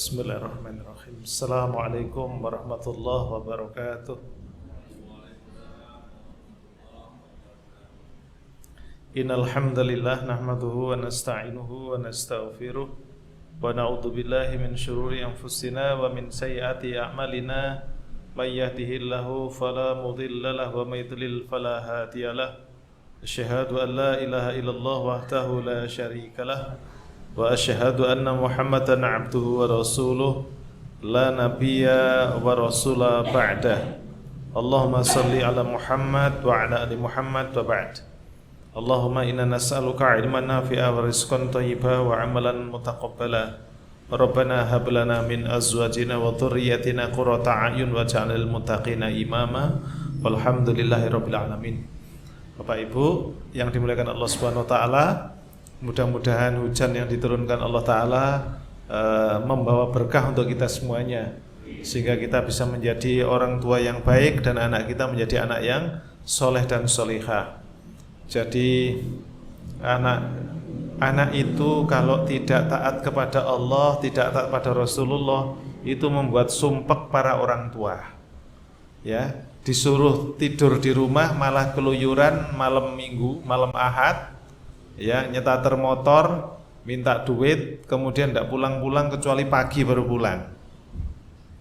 Bismillahirrahmanirrahim. Assalamualaikum warahmatullahi wabarakatuh. Innal hamdalillah nahmaduhu wa nasta'inuhu wa nastaghfiruh wa na'udzu billahi min shururi anfusina wa min sayyiati a'malina. May yahdihillahu fala mudilla lahu wa may yudlil fala hadiyalah. Asyhadu an la ilaha illallah wahdahu la syarika lah wa asyhadu anna Muhammadan abduhu wa rasuluh la nabiyya wa rasula ba'dah. Allahumma salli ala Muhammad wa ala ali Muhammad wa ba'd. Allahumma inna nas'aluka ilman nafi'a wa rizqan thayyiba wa amalan mutaqabbala. Rabbana hab lana min azwajina wa dhurriyyatina qurrata a'yun waj'alnal muttaqina imama. Walhamdulillahi rabbil alamin. Bapak Ibu yang dimuliakan Allah Subhanahu wa taala, mudah-mudahan hujan yang diturunkan Allah Ta'ala membawa berkah untuk kita semuanya, sehingga kita bisa menjadi orang tua yang baik dan anak kita menjadi anak yang soleh dan solihah. Jadi anak itu kalau tidak taat kepada Allah, tidak taat pada Rasulullah, itu membuat sumpek para orang tua. Ya, disuruh tidur di rumah malah keluyuran malam Minggu, malam Ahad. Ya, nyetater motor, minta duit, kemudian tidak pulang-pulang kecuali pagi baru pulang.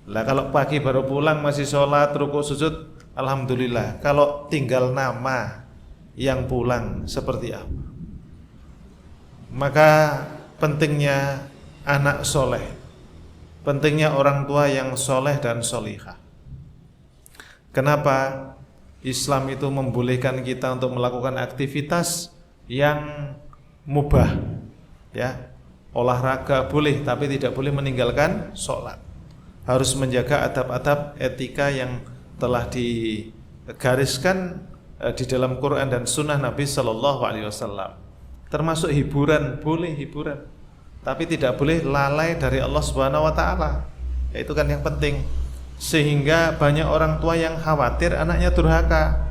Lah kalau pagi baru pulang masih sholat, rukuk, sujud, alhamdulillah. Kalau tinggal nama yang pulang seperti apa? Maka pentingnya anak soleh, pentingnya orang tua yang soleh dan solihah. Kenapa Islam itu membolehkan kita untuk melakukan aktivitas yang mubah, ya, olahraga boleh, tapi tidak boleh meninggalkan sholat. Harus menjaga adab-adab etika yang telah digariskan di dalam Quran dan Sunnah Nabi Sallallahu Alaihi Wasallam. Termasuk hiburan, boleh hiburan, tapi tidak boleh lalai dari Allah Subhanahu Wa Taala. Itu kan yang penting. Sehingga banyak orang tua yang khawatir anaknya durhaka.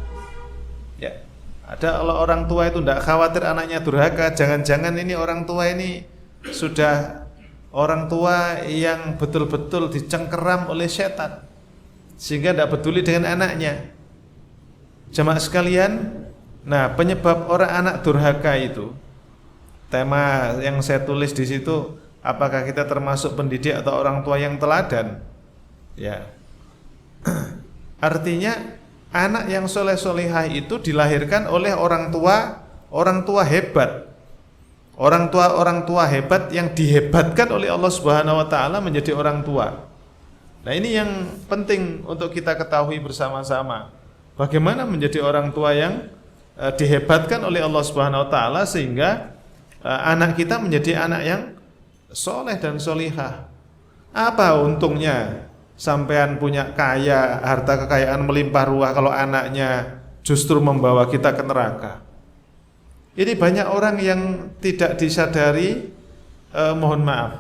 Ya. Ada orang tua itu tidak khawatir anaknya durhaka, jangan-jangan ini orang tua ini sudah orang tua yang betul-betul dicengkeram oleh setan, sehingga tidak peduli dengan anaknya. Jemaah sekalian, nah penyebab orang anak durhaka itu, tema yang saya tulis di situ, apakah kita termasuk pendidik atau orang tua yang teladan? Ya, artinya anak yang soleh-solihah itu dilahirkan oleh orang tua hebat, orang tua hebat yang dihebatkan oleh Allah Subhanahu Wa Taala menjadi orang tua. Nah ini yang penting untuk kita ketahui bersama-sama, bagaimana menjadi orang tua yang dihebatkan oleh Allah Subhanahu Wa Taala sehingga anak kita menjadi anak yang soleh dan solihah. Apa untungnya sampean punya kaya, harta kekayaan melimpah ruah kalau anaknya justru membawa kita ke neraka? Ini banyak orang yang tidak disadari. Mohon maaf,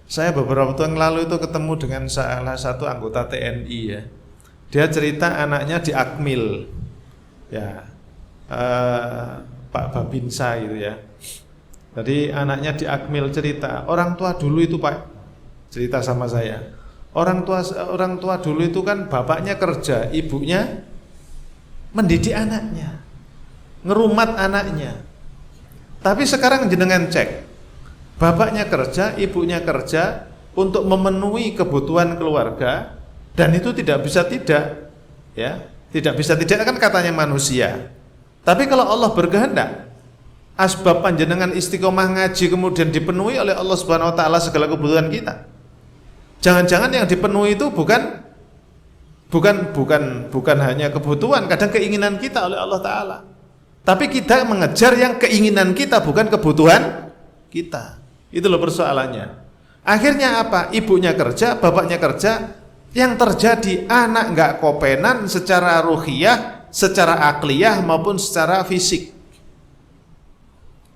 saya beberapa waktu yang lalu itu ketemu dengan salah satu anggota TNI ya. Dia cerita anaknya di Akmil, ya, Pak Babinsa gitu ya. Jadi anaknya di Akmil cerita, orang tua dulu itu Pak, cerita sama saya. Orang tua dulu itu kan bapaknya kerja, ibunya mendidik anaknya, ngerumat anaknya. Tapi sekarang jenengan cek, bapaknya kerja, ibunya kerja untuk memenuhi kebutuhan keluarga, dan itu tidak bisa tidak, ya, tidak bisa tidak kan katanya manusia. Tapi kalau Allah berkehendak, asbab panjenengan istiqomah ngaji kemudian dipenuhi oleh Allah Subhanahu Wa Taala segala kebutuhan kita. Jangan-jangan yang dipenuhi itu bukan hanya kebutuhan, kadang keinginan kita oleh Allah Ta'ala. Tapi kita mengejar yang keinginan kita, bukan kebutuhan kita. Itu loh persoalannya. Akhirnya apa? Ibunya kerja, bapaknya kerja. Yang terjadi anak nggak kopenan secara ruhiyah, secara akliyah maupun secara fisik.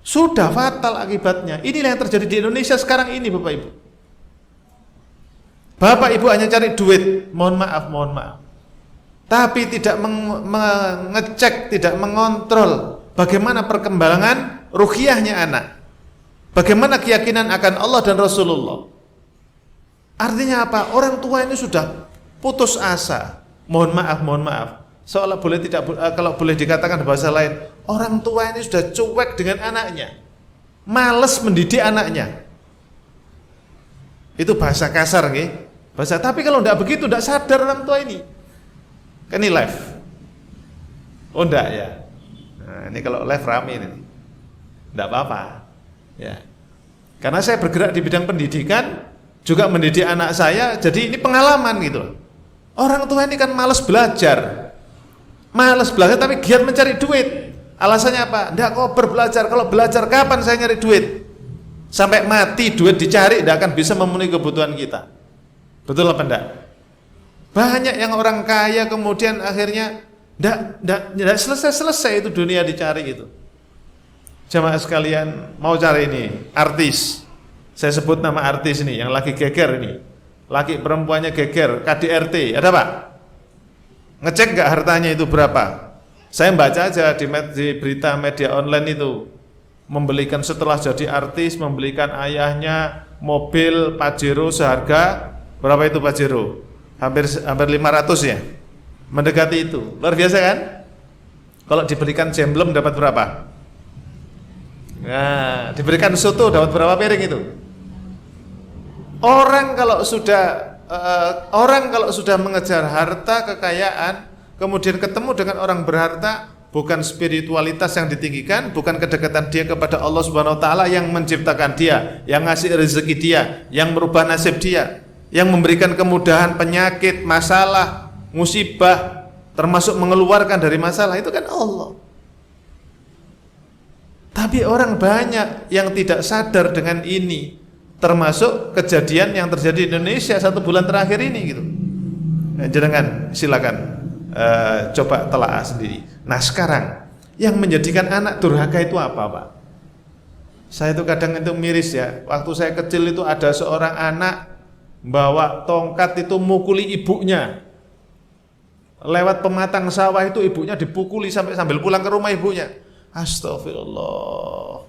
Sudah fatal akibatnya. Inilah yang terjadi di Indonesia sekarang ini Bapak Ibu. Bapak Ibu hanya cari duit, mohon maaf, tapi tidak mengecek, tidak mengontrol bagaimana perkembangan ruhiyahnya anak, bagaimana keyakinan akan Allah dan Rasulullah. Artinya apa? Orang tua ini sudah putus asa. Mohon maaf. Seolah boleh kalau boleh dikatakan bahasa lain, orang tua ini sudah cuek dengan anaknya. Males mendidik anaknya. Itu bahasa kasar nggih. Tapi kalau tidak begitu, tidak sadar orang tua ini. Kan ini live. Oh enggak ya. Nah, ini kalau live rame ini. Enggak apa-apa. Ya. Karena saya bergerak di bidang pendidikan, juga mendidik anak saya, jadi ini pengalaman gitu. Orang tua ini kan malas belajar tapi giat mencari duit. Alasannya apa? Enggak kober belajar. Kalau belajar kapan saya nyari duit? Sampai mati duit dicari tidak akan bisa memenuhi kebutuhan kita. Betul apa enggak? Banyak yang orang kaya kemudian akhirnya enggak selesai itu dunia dicari itu. Jamaah sekalian, mau cari ini artis. Saya sebut nama artis ini yang lagi geger ini. Laki perempuannya geger, KDRT, ada Pak? Ngecek nggak hartanya itu berapa? Saya baca aja di berita media online itu, membelikan setelah jadi artis, membelikan ayahnya mobil Pajero seharga berapa itu Pajero? Hampir 500 ya, mendekati itu, luar biasa kan? Kalau diberikan jemblem dapat berapa? Nah, diberikan soto dapat berapa piring itu? Orang kalau sudah mengejar harta, kekayaan, kemudian ketemu dengan orang berharta, bukan spiritualitas yang ditinggikan, bukan kedekatan dia kepada Allah Subhanahu wa taala yang menciptakan dia, yang ngasih rezeki dia, yang merubah nasib dia, yang memberikan kemudahan, penyakit, masalah, musibah, termasuk mengeluarkan dari masalah, itu kan Allah. Tapi orang banyak yang tidak sadar dengan ini, termasuk kejadian yang terjadi di Indonesia 1 bulan terakhir ini gitu. Jangan silakan coba telaah sendiri. Nah sekarang yang menjadikan anak durhaka itu apa Pak? Saya itu kadang itu miris ya. Waktu saya kecil itu ada seorang anak bawa tongkat itu mukuli ibunya. Lewat pematang sawah itu ibunya dipukuli sambil pulang ke rumah ibunya. Astagfirullah.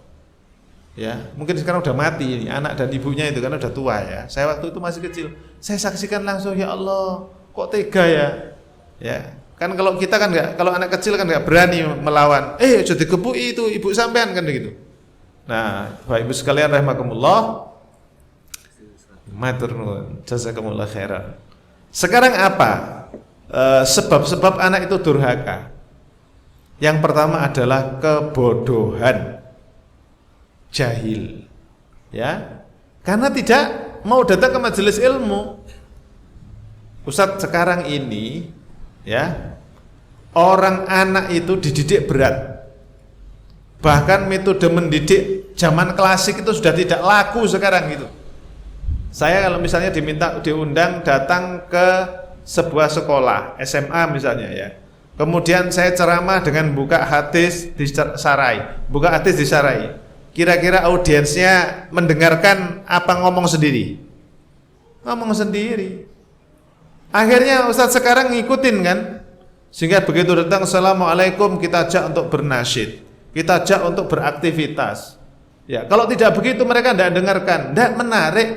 Ya, mungkin sekarang udah mati ini anak dan ibunya itu karena udah tua ya. Saya waktu itu masih kecil, saya saksikan langsung, ya Allah, kok tega ya. Ya, kan kalau kita kan nggak, kalau anak kecil kan nggak berani melawan. Jadi gebui itu ibu sampean kan begitu. Nah, Bapak Ibu sekalian rahimakumullah, matur nuwun, jazakumullah khairan. Sekarang apa sebab-sebab anak itu durhaka? Yang pertama adalah kebodohan. Jahil, ya, karena tidak mau datang ke majelis ilmu. Ustadz sekarang ini, ya, orang anak itu dididik berat. Bahkan metode mendidik zaman klasik itu sudah tidak laku sekarang gitu. Saya kalau misalnya diundang datang ke sebuah sekolah SMA misalnya ya, kemudian saya ceramah dengan buka hadis di sarai. Kira-kira audiensnya mendengarkan apa ngomong sendiri? Ngomong sendiri. Akhirnya Ustadz sekarang ngikutin kan? Sehingga begitu datang Assalamualaikum, kita ajak untuk bernasyid, kita ajak untuk beraktivitas. Ya, kalau tidak begitu mereka tidak dengarkan, tidak menarik.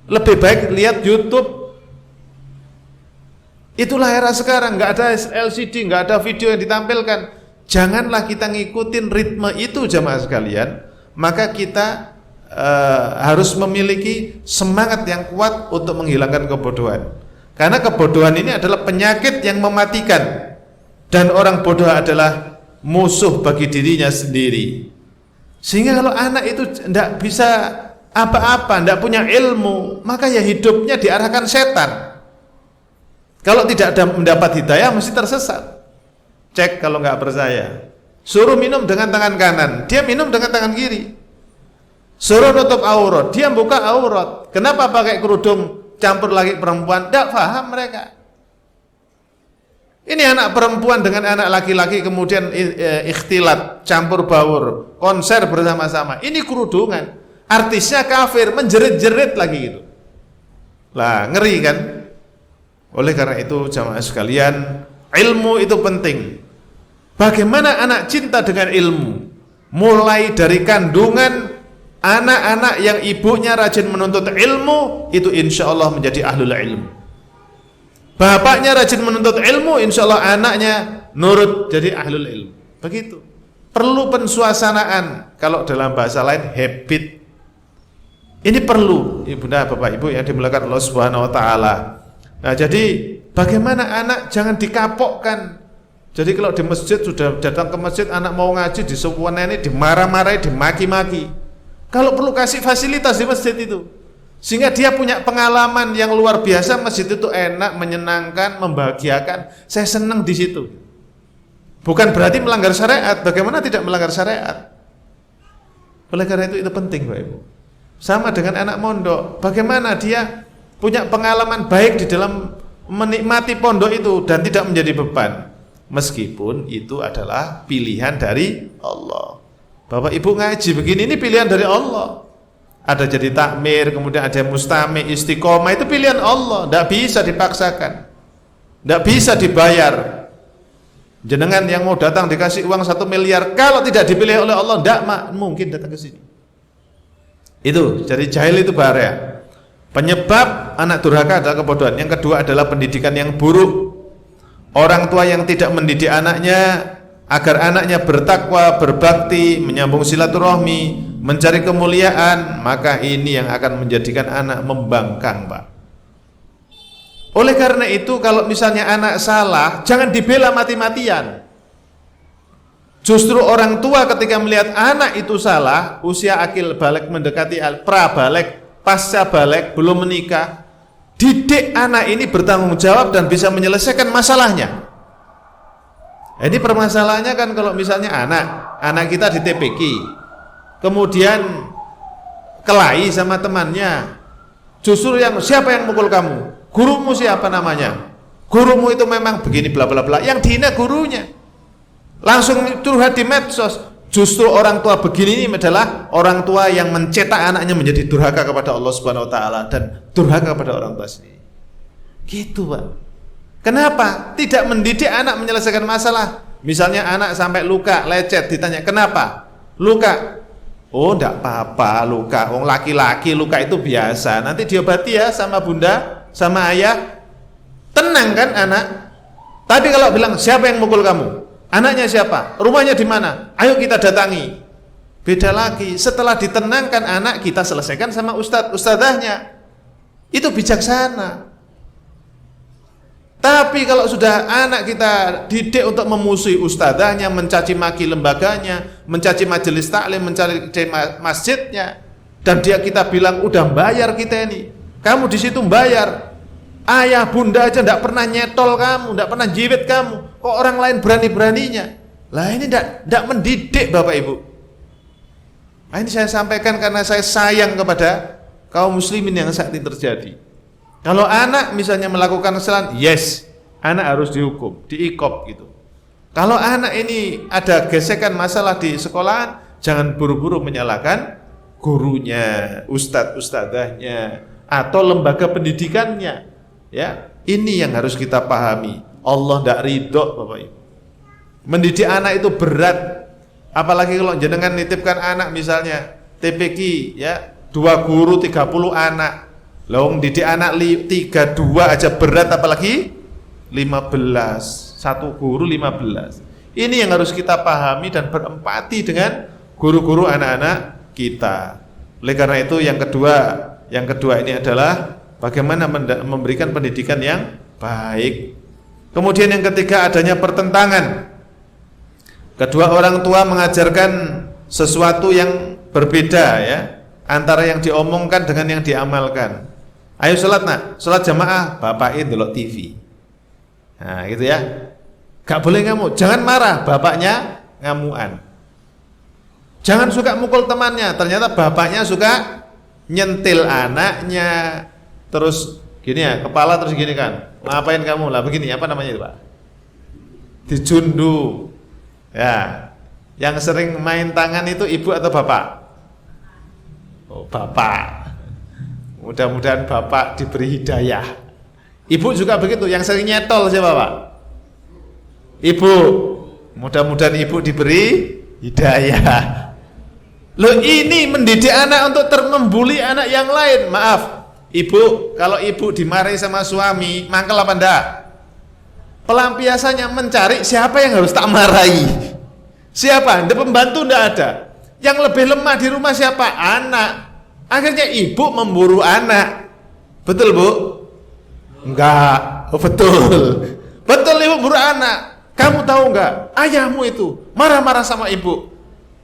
Lebih baik lihat YouTube. Itulah era sekarang, nggak ada LCD, nggak ada video yang ditampilkan. Janganlah kita ngikutin ritme itu jamaah sekalian. Maka kita harus memiliki semangat yang kuat untuk menghilangkan kebodohan. Karena kebodohan ini adalah penyakit yang mematikan, dan orang bodoh adalah musuh bagi dirinya sendiri. Sehingga kalau anak itu tidak bisa apa-apa, tidak punya ilmu, maka ya hidupnya diarahkan setan. Kalau tidak ada mendapat hidayah mesti tersesat. Cek kalau nggak percaya. Suruh minum dengan tangan kanan, dia minum dengan tangan kiri. Suruh nutup aurat, dia buka aurat. Kenapa pakai kerudung campur laki perempuan? Tidak paham mereka. Ini anak perempuan dengan anak laki-laki kemudian ikhtilat, campur baur, konser bersama-sama. Ini kerudungan. Artisnya kafir, menjerit-jerit lagi gitu. Lah, ngeri kan? Oleh karena itu jamaah sekalian, ilmu itu penting. Bagaimana anak cinta dengan ilmu? Mulai dari kandungan Anak-anak yang ibunya rajin menuntut ilmu itu insya Allah menjadi ahlul ilmu. Bapaknya rajin menuntut ilmu, insya Allah anaknya nurut jadi ahlul ilmu. Begitu. Perlu pensuasanaan, kalau dalam bahasa lain habit. Ini perlu, ibunda, bapak, ibu yang dimuliakan Allah Subhanahu wa taala. Nah, jadi bagaimana anak jangan dikapokkan. Jadi kalau di masjid, sudah datang ke masjid, anak mau ngaji disuweneni, dimarah-marahi, dimaki-maki. Kalau perlu kasih fasilitas di masjid itu, sehingga dia punya pengalaman yang luar biasa. Masjid itu enak, menyenangkan, membahagiakan. Saya senang di situ. Bukan berarti melanggar syariat. Bagaimana tidak melanggar syariat? Oleh karena itu penting, Bapak Ibu. Sama dengan anak mondok, bagaimana dia punya pengalaman baik di dalam menikmati pondok itu dan tidak menjadi beban, meskipun itu adalah pilihan dari Allah. Bapak Ibu ngaji begini, ini pilihan dari Allah. Ada jadi takmir, kemudian ada mustami, istiqomah, itu pilihan Allah, tidak bisa dipaksakan, tidak bisa dibayar. Jenengan yang mau datang dikasih uang 1 miliar, kalau tidak dipilih oleh Allah, tidak mungkin datang ke sini. Itu, jadi jahil itu bahaya. Penyebab anak durhaka adalah kebodohan. Yang kedua adalah pendidikan yang buruk. Orang tua yang tidak mendidik anaknya agar anaknya bertakwa, berbakti, menyambung silaturahmi, mencari kemuliaan, maka ini yang akan menjadikan anak membangkang, Pak. Oleh karena itu, kalau misalnya anak salah, jangan dibela mati-matian. Justru orang tua ketika melihat anak itu salah, usia akil balik mendekati pra-balik, pasca balik, belum menikah, didik anak ini bertanggung jawab dan bisa menyelesaikan masalahnya. Ini permasalahannya kan kalau misalnya anak kita di TPQ, kemudian kelahi sama temannya, justru siapa yang mukul kamu? Gurumu siapa namanya? Gurumu itu memang begini bla bla bla, yang dihina gurunya. Langsung curhat di medsos. Justru orang tua begini ini adalah orang tua yang mencetak anaknya menjadi durhaka kepada Allah Subhanahu wa taala dan durhaka kepada orang tua sendiri. Gitu, Pak. Kenapa? Tidak mendidik anak menyelesaikan masalah. Misalnya anak sampai luka, lecet, ditanya, "Kenapa?" "Luka." "Oh, enggak apa-apa luka. Wong laki-laki luka itu biasa. Nanti diobati ya sama bunda, sama ayah." Tenang kan anak? Tapi kalau bilang, "Siapa yang mukul kamu?" "Anaknya siapa? Rumahnya di mana? Ayo kita datangi." Beda lagi. Setelah ditenangkan anak, kita selesaikan sama ustadzahnya. Itu bijaksana. Tapi kalau sudah anak kita didik untuk memusuhi ustadzahnya, mencaci maki lembaganya, mencaci majelis taklim, mencaci masjidnya, dan kita bilang udah bayar kita ini, kamu di situ bayar. Ayah bunda aja tidak pernah nyetol kamu, tidak pernah jiwit kamu, kok orang lain berani-beraninya? Lah ini tidak mendidik, Bapak Ibu. Nah, ini saya sampaikan karena saya sayang kepada kaum muslimin yang saat ini terjadi. Kalau anak misalnya melakukan kesalahan, yes, anak harus dihukum, diikop gitu. Kalau anak ini ada gesekan masalah di sekolahan, jangan buru-buru menyalahkan gurunya, ustadzahnya, atau lembaga pendidikannya. Ya, ini yang harus kita pahami. Allah tidak ridho, Bapak Ibu. Mendidik anak itu berat. Apalagi kalau jenengan nitipkan anak misalnya TPQ, ya, 2 guru 30 anak. Lawang didik anak 32 aja berat, apalagi 15. 1 guru 15. Ini yang harus kita pahami dan berempati dengan guru-guru anak-anak kita. Oleh karena itu yang kedua ini adalah bagaimana memberikan pendidikan yang baik. Kemudian yang ketiga, adanya pertentangan. Kedua orang tua mengajarkan sesuatu yang berbeda, ya, antara yang diomongkan dengan yang diamalkan. Ayo sholat nak, sholat jamaah, bapaknya ndelok TV. Nah gitu ya. Gak boleh ngamuk, jangan marah, bapaknya ngamuan. Jangan suka mukul temannya, ternyata bapaknya suka nyentil anaknya. Terus gini ya, kepala terus gini kan, ngapain kamu lah begini, apa namanya itu Pak? Dijundu. Ya, yang sering main tangan itu ibu atau bapak? Oh, bapak. Mudah-mudahan bapak diberi hidayah. Ibu juga begitu, yang sering nyetol siapa Pak? Ibu. Mudah-mudahan ibu diberi hidayah. Loh, ini mendidik anak untuk membuli anak yang lain. Maaf, ibu, kalau ibu dimarahi sama suami, mangkel apa enggak? Pelampiasannya mencari siapa yang harus tak marahi. Siapa? Ada pembantu enggak ada. Yang lebih lemah di rumah siapa? Anak. Akhirnya ibu memburu anak. Betul, Bu? Enggak. Oh, betul. Betul, ibu memburu anak. Kamu tahu enggak? Ayahmu itu marah-marah sama ibu.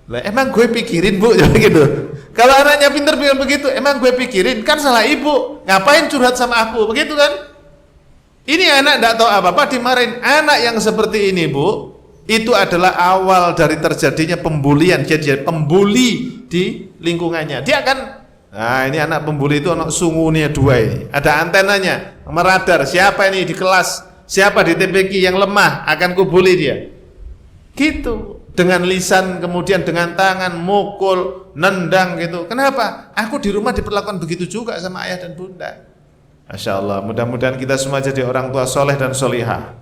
Lah, emang gue pikirin, Bu, jadi gitu. Kalau anaknya pinter bilang begitu, emang gue pikirin, kan salah ibu. Ngapain curhat sama aku? Begitu kan? Ini anak enggak tahu apa-apa dimarahin. Anak yang seperti ini, Bu, itu adalah awal dari terjadinya pembulian. Jadi pembuli di lingkungannya. Dia akan, nah ini anak pembuli itu anak sungunya dua ini. Ada antenanya, meradar siapa ini di kelas, siapa di TPQ yang lemah akan kubuli dia. Gitu. Dengan lisan, kemudian dengan tangan, mukul, nendang gitu. Kenapa? Aku di rumah diperlakukan begitu juga sama ayah dan bunda. Masya Allah, mudah-mudahan kita semua jadi orang tua soleh dan solihah.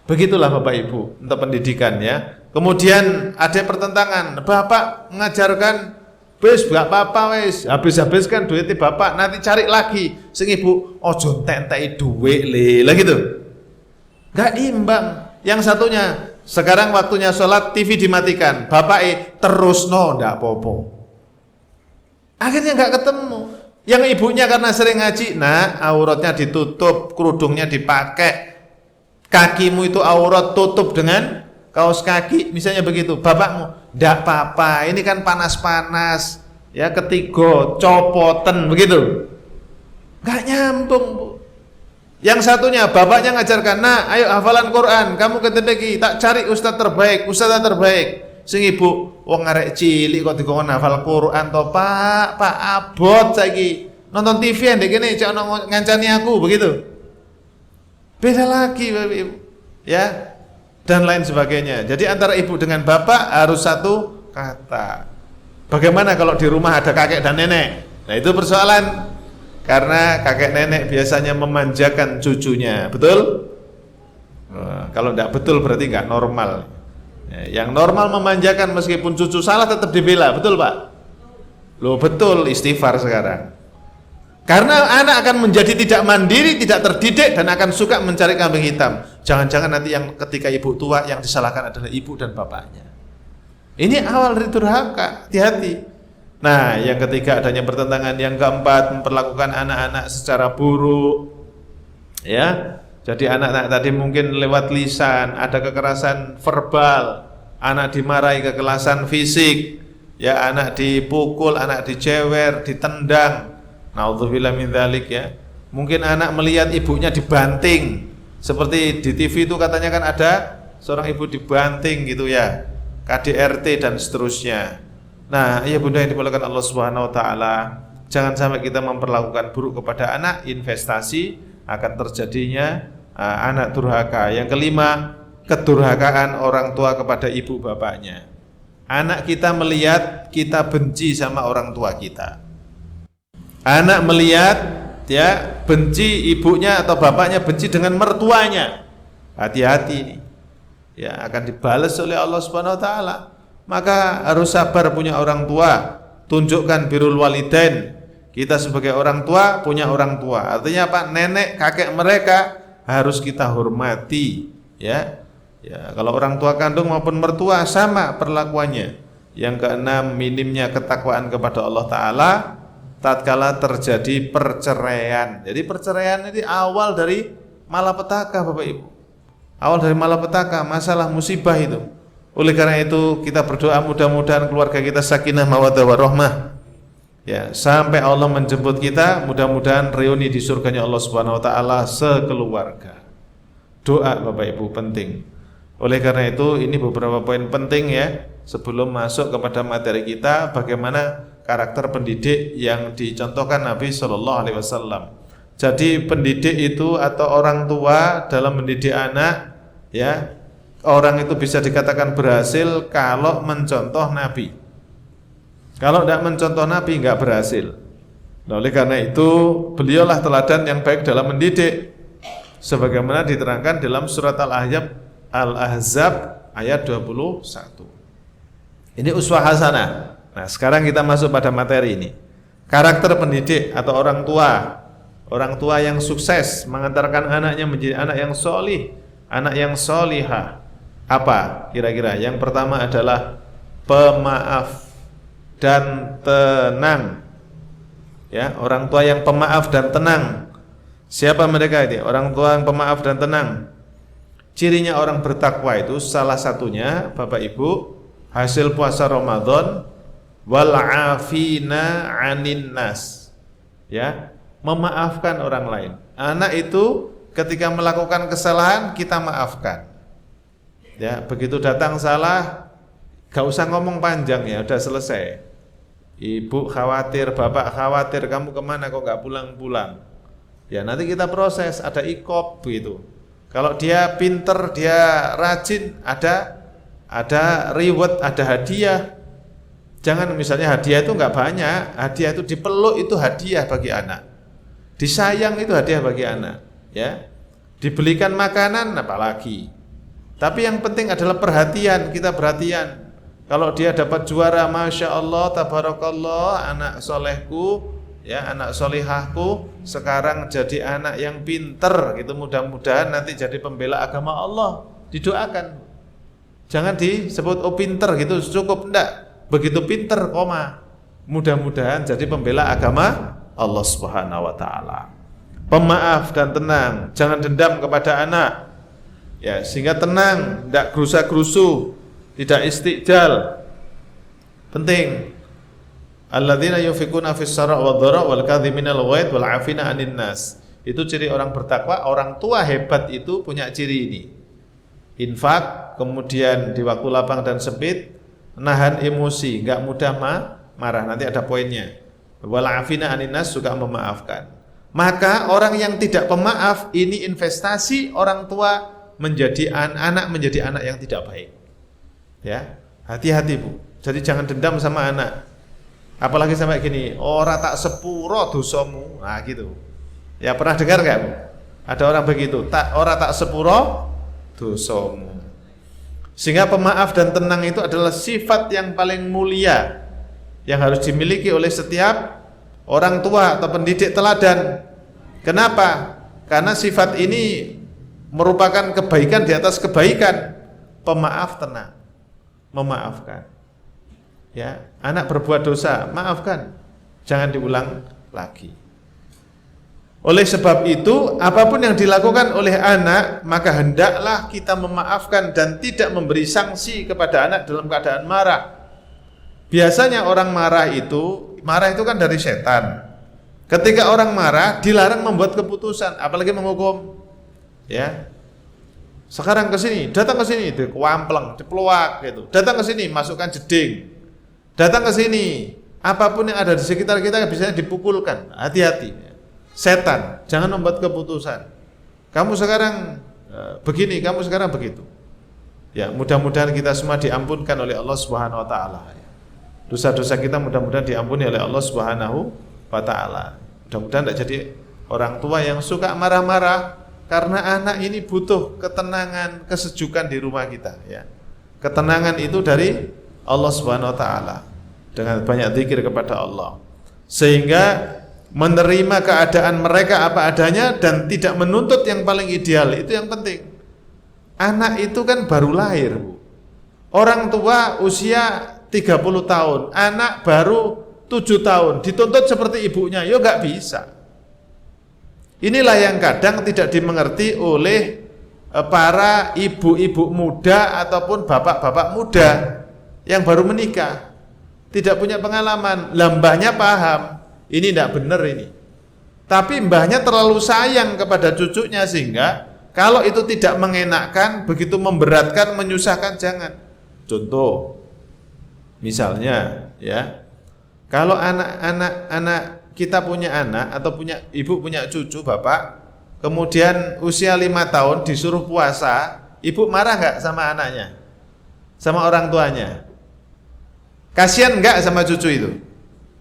Begitulah Bapak Ibu untuk pendidikan ya. Kemudian ada pertentangan. Bapak mengajarkan, wis gak apa-apa wis, habis-habiskan duitnya bapak, nanti cari lagi. Sing ibu, ojo entek-enteki duit le, lah gitu. Gak imbang. Yang satunya, sekarang waktunya sholat, TV dimatikan. Bapak terus no, ndak apa-apa. Akhirnya nggak ketemu. Yang ibunya karena sering ngaji, nah auratnya ditutup, kerudungnya dipakai, kakimu itu aurat tutup dengan kaos kaki, misalnya begitu. Bapakmu, ndak apa-apa. Ini kan panas-panas, ya ketiga copoten begitu. Nggak nyambung, Bu. Yang satunya bapaknya ngajarkan, nah ayo hafalan Quran, kamu ke TPQ, tak cari ustadz terbaik. Sing ibu, wong arek cilik kok dikon hafal Quran to, Pak abot saiki. Nonton TV ndek kene cek ono ngancani aku, begitu. Beda lagi Bapak Ibu. Ya. Dan lain sebagainya. Jadi antara ibu dengan bapak harus satu kata. Bagaimana kalau di rumah ada kakek dan nenek? Nah, itu persoalan. Karena kakek nenek biasanya memanjakan cucunya, betul? Kalau tidak betul berarti nggak normal. Yang normal memanjakan meskipun cucu salah tetap dibela, betul Pak? Loh betul, istighfar sekarang. Karena anak akan menjadi tidak mandiri, tidak terdidik dan akan suka mencari kambing hitam. Jangan-jangan nanti yang ketika ibu tua yang disalahkan adalah ibu dan bapaknya. Ini awal dari durhaka, hati-hati. Nah, yang ketiga adanya pertentangan. Yang keempat, memperlakukan anak-anak secara buruk. Ya, jadi anak-anak tadi mungkin lewat lisan, ada kekerasan verbal, anak dimarahi, kekerasan fisik, ya anak dipukul, anak dicewer, ditendang. Naudzubillah min dzalik ya. Mungkin anak melihat ibunya dibanting. Seperti di TV itu katanya kan ada seorang ibu dibanting gitu ya. KDRT dan seterusnya. Nah, ya bunda yang dimuliakan Allah Subhanahu wa taala, jangan sampai kita memperlakukan buruk kepada anak, investasi akan terjadinya anak durhaka. Yang kelima, kedurhakaan orang tua kepada ibu bapaknya. Anak kita melihat kita benci sama orang tua kita. Anak melihat ya benci ibunya atau bapaknya, benci dengan mertuanya. Hati-hati ini. Ya, akan dibalas oleh Allah Subhanahu wa taala. Maka harus sabar punya orang tua, tunjukkan birrul walidain. Kita sebagai orang tua punya orang tua. Artinya apa? Nenek, kakek mereka harus kita hormati, ya. Ya, kalau orang tua kandung maupun mertua sama perlakuannya. Yang keenam, minimnya ketakwaan kepada Allah taala tatkala terjadi perceraian. Jadi perceraian ini awal dari malapetaka Bapak Ibu. Awal dari malapetaka, masalah musibah itu. Oleh karena itu kita berdoa mudah-mudahan keluarga kita sakinah mawaddah warahmah. Ya, sampai Allah menjemput kita, mudah-mudahan reuni di surganya Allah Subhanahu wa taala sekeluarga. Doa Bapak Ibu penting. Oleh karena itu ini beberapa poin penting ya sebelum masuk kepada materi kita, bagaimana karakter pendidik yang dicontohkan Nabi sallallahu alaihi wasallam. Jadi pendidik itu atau orang tua dalam mendidik anak ya, orang itu bisa dikatakan berhasil kalau mencontoh Nabi. Kalau tidak mencontoh Nabi nggak berhasil. Nah, oleh karena itu beliaulah teladan yang baik dalam mendidik, sebagaimana diterangkan dalam surat Al-Ahzab ayat 21. Ini uswah hasanah. Nah, sekarang kita masuk pada materi ini. Karakter pendidik atau orang tua yang sukses mengantarkan anaknya menjadi anak yang solih, anak yang solihah. Apa kira-kira? Yang pertama adalah pemaaf dan tenang. Ya, orang tua yang pemaaf dan tenang. Siapa mereka itu? Orang tua yang pemaaf dan tenang. Cirinya orang bertakwa itu salah satunya, Bapak Ibu, hasil puasa Ramadan, wal afina 'anin nas. Ya, memaafkan orang lain. Anak itu ketika melakukan kesalahan kita maafkan. Ya, begitu datang salah, gak usah ngomong panjang ya, udah selesai. Ibu khawatir, bapak khawatir, kamu kemana kok gak pulang-pulang? Ya nanti kita proses, ada ikop begitu. Kalau dia pinter, dia rajin, ada reward, ada hadiah. Jangan misalnya hadiah itu nggak banyak, hadiah itu dipeluk itu hadiah bagi anak, disayang itu hadiah bagi anak, ya. Dibelikan makanan apalagi. Tapi yang penting adalah perhatian, kita perhatian. Kalau dia dapat juara, masya Allah, tabarakallah, anak solehku, ya anak solihahku sekarang jadi anak yang pinter, gitu. Mudah-mudahan nanti jadi pembela agama Allah, didoakan. Jangan disebut oh pinter gitu cukup, enggak. Begitu pinter, koma. Mudah-mudahan jadi pembela agama Allah Subhanahu wa taala. Pemaaf dan tenang, jangan dendam kepada anak. Ya, sehingga tenang, tidak gerusa-gerusu, tidak istiqjal. Penting. Alladzina yunfikuna fis saraa wad dharra wal kadhiminal ghaidh wal 'afina 'anil nas. Itu ciri orang bertakwa. Orang tua hebat itu punya ciri ini. Infak, kemudian di waktu lapang dan sempit, nahan emosi, enggak mudah marah. Nanti ada poinnya. Wal 'afina 'anil nas, suka memaafkan. Maka orang yang tidak pemaaf ini investasi orang tua menjadi anak menjadi anak yang tidak baik. Ya, hati-hati Bu. Jadi jangan dendam sama anak. Apalagi sampai gini, ora tak sepuro dosamu. Nah gitu. Ya pernah dengar enggak Bu? Ada orang begitu, ora tak sepuro dosamu. Sehingga pemaaf dan tenang itu adalah sifat yang paling mulia yang harus dimiliki oleh setiap orang tua atau pendidik teladan. Kenapa? Karena sifat ini merupakan kebaikan di atas kebaikan. Pemaaf tenang, memaafkan. Ya, anak berbuat dosa, maafkan, jangan diulang lagi. Oleh sebab itu, apapun yang dilakukan oleh anak, maka hendaklah kita memaafkan dan tidak memberi sanksi kepada anak dalam keadaan marah. Biasanya orang marah itu kan dari setan. Ketika orang marah, dilarang membuat keputusan, apalagi menghukum. Ya, sekarang ke sini, datang ke sini, dikuampleng, dipluak gitu. Datang ke sini, masukkan jeding. Datang ke sini, apapun yang ada di sekitar kita bisa dipukulkan. Hati-hati. Setan, jangan membuat keputusan. Kamu sekarang begini, kamu sekarang begitu. Ya, mudah-mudahan kita semua diampunkan oleh Allah Subhanahu wa taala. Dosa-dosa kita mudah-mudahan diampuni oleh Allah Subhanahu wa taala. Mudah-mudahan tidak jadi orang tua yang suka marah-marah. Karena anak ini butuh ketenangan, kesejukan di rumah kita, ya. Ketenangan itu dari Allah Subhanahu wa taala dengan banyak zikir kepada Allah. Sehingga menerima keadaan mereka apa adanya dan tidak menuntut yang paling ideal, itu yang penting. Anak itu kan baru lahir, Bu. Orang tua usia 30 tahun, anak baru 7 tahun, dituntut seperti ibunya, ya enggak bisa. Inilah yang kadang tidak dimengerti oleh para ibu-ibu muda ataupun bapak-bapak muda yang baru menikah, tidak punya pengalaman. Mbahnya paham, ini tidak benar ini. Tapi mbahnya terlalu sayang kepada cucunya sehingga kalau itu tidak mengenakkan, begitu memberatkan, menyusahkan, jangan. Contoh, misalnya ya, kalau anak kita punya anak atau punya ibu punya cucu bapak, kemudian usia 5 tahun disuruh puasa, ibu marah nggak sama anaknya, sama orang tuanya? Kasihan nggak sama cucu itu?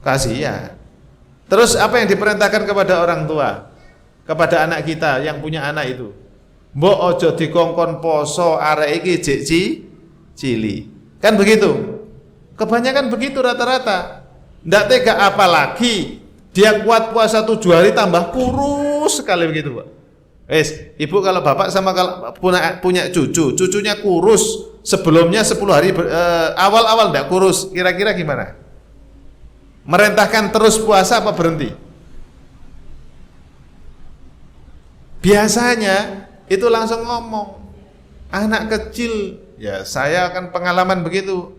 Kasihan. Terus apa yang diperintahkan kepada orang tua, kepada anak kita yang punya anak itu? Mbok ojo dikongkon poso arek iki jek cili. Kan begitu. Kebanyakan begitu rata-rata. Nggak tega, apalagi dia kuat puasa 7 hari tambah kurus sekali begitu, Pak. Ibu kalau bapak sama kalau punya cucunya kurus, sebelumnya 10 hari awal-awal nggak kurus, kira-kira gimana? Merintahkan terus puasa apa berhenti? Biasanya itu langsung ngomong. Anak kecil, ya saya akan pengalaman begitu.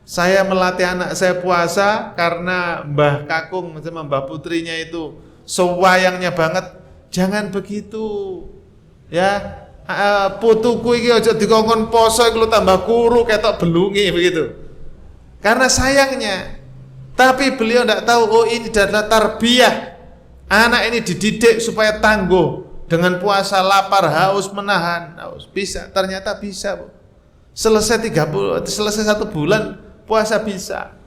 Saya melatih anak saya puasa karena Mbah Kakung sama Mbah Putrinya itu sewayangnya banget. Jangan begitu. Ya, putuku iki aja dikongkon poso iki lu tambah kuru ketok belungi begitu. Karena sayangnya. Tapi beliau tidak tahu, oh ini adalah tarbiyah. Anak ini dididik supaya tangguh dengan puasa, lapar, haus, menahan. Haus. Bisa, ternyata bisa, Bu. Selesai 1 bulan puasa bisa,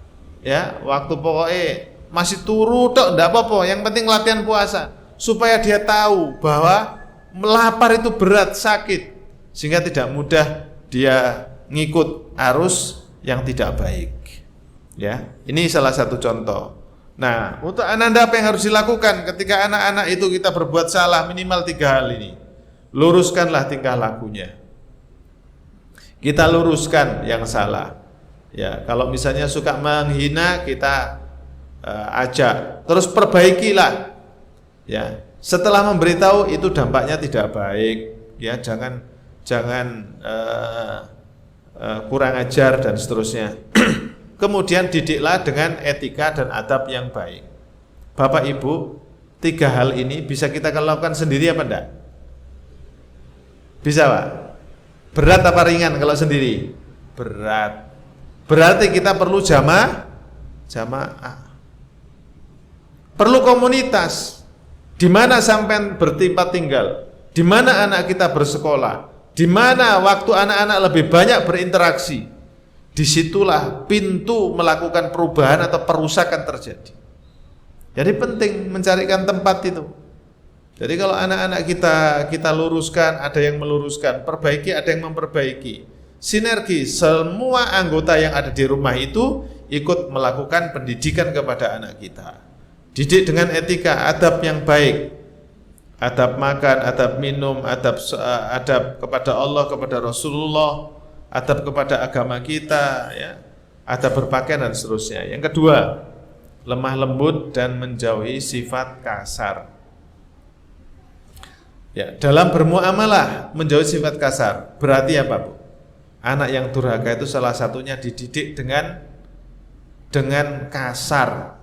ya waktu pokoknya masih turu tok, enggak apa-apa. Yang penting latihan puasa supaya dia tahu bahwa melapar itu berat, sakit, sehingga tidak mudah dia ngikut arus yang tidak baik. Ya, ini salah satu contoh. Nah, untuk ananda apa yang harus dilakukan ketika anak-anak itu kita berbuat salah? Minimal 3 hal ini. Luruskanlah tingkah lakunya. Kita luruskan yang salah. Ya, kalau misalnya suka menghina kita ajak, terus perbaikilah. Ya, setelah memberitahu itu dampaknya tidak baik. Ya, jangan kurang ajar dan seterusnya. Kemudian didiklah dengan etika dan adab yang baik. Bapak Ibu, 3 hal ini bisa kita lakukan sendiri apa enggak? Bisa, Pak? Berat apa ringan kalau sendiri? Berat. Berarti kita perlu jamaah. Perlu komunitas. Di mana sampean bertempat tinggal? Di mana anak kita bersekolah? Di mana waktu anak-anak lebih banyak berinteraksi? Disitulah pintu melakukan perubahan atau perusakan terjadi. Jadi penting mencarikan tempat itu. Jadi kalau anak-anak kita luruskan, ada yang meluruskan, perbaiki, ada yang memperbaiki. Sinergi, semua anggota yang ada di rumah itu ikut melakukan pendidikan kepada anak kita. Didik dengan etika, adab yang baik. Adab makan, adab minum, adab kepada Allah, kepada Rasulullah, adab kepada agama kita, ya, adab berpakaian dan seterusnya. Yang kedua, lemah lembut dan menjauhi sifat kasar. Ya, dalam bermuamalah menjauhi sifat kasar berarti apa, Bu? Anak yang durhaka itu salah satunya dididik dengan kasar,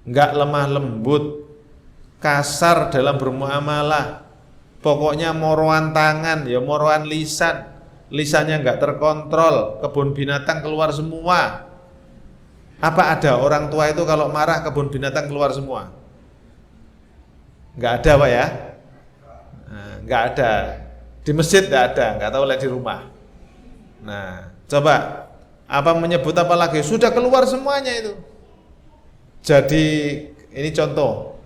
enggak lemah lembut, kasar dalam bermuamalah. Pokoknya moroan tangan, ya moroan lisan. Lisannya enggak terkontrol, kebun binatang keluar semua. Apa ada orang tua itu kalau marah kebun binatang keluar semua? Enggak ada, Pak ya? Nah, enggak ada. Di masjid enggak ada, enggak tahu lihat di rumah. Nah, coba apa menyebut apa lagi? Sudah keluar semuanya itu. Jadi ini contoh.